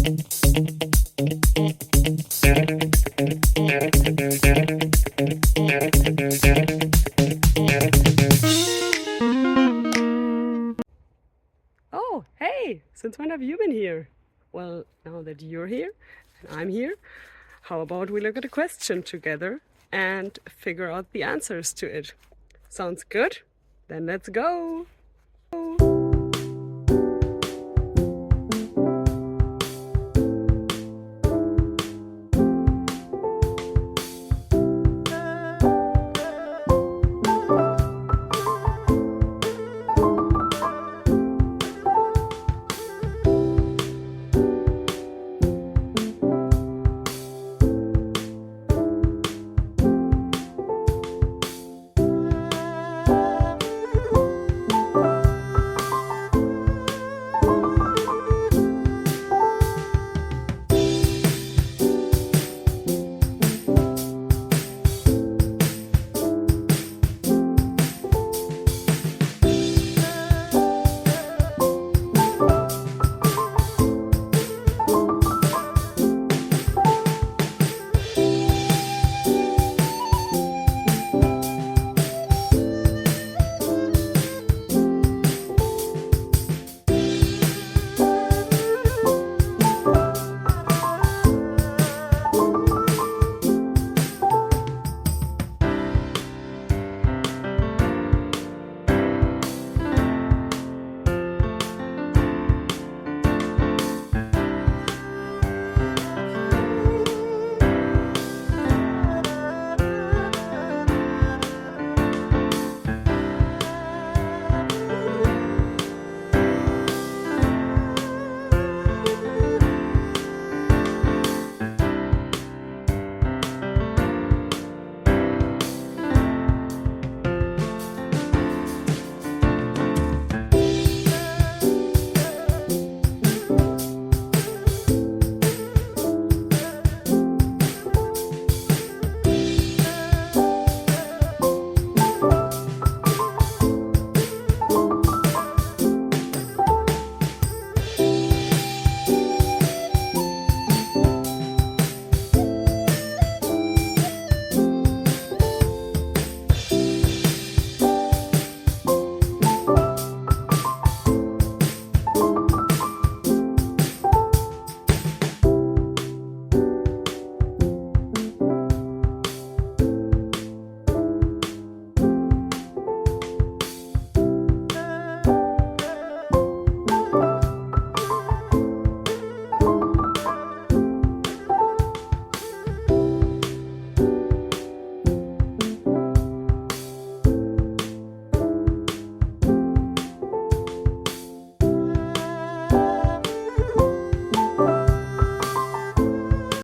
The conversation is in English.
Oh, hey, since when have you been here? Well, now that you're here and I'm here, how about we look at a question together and figure out the answers to it? Sounds good? Then let's go!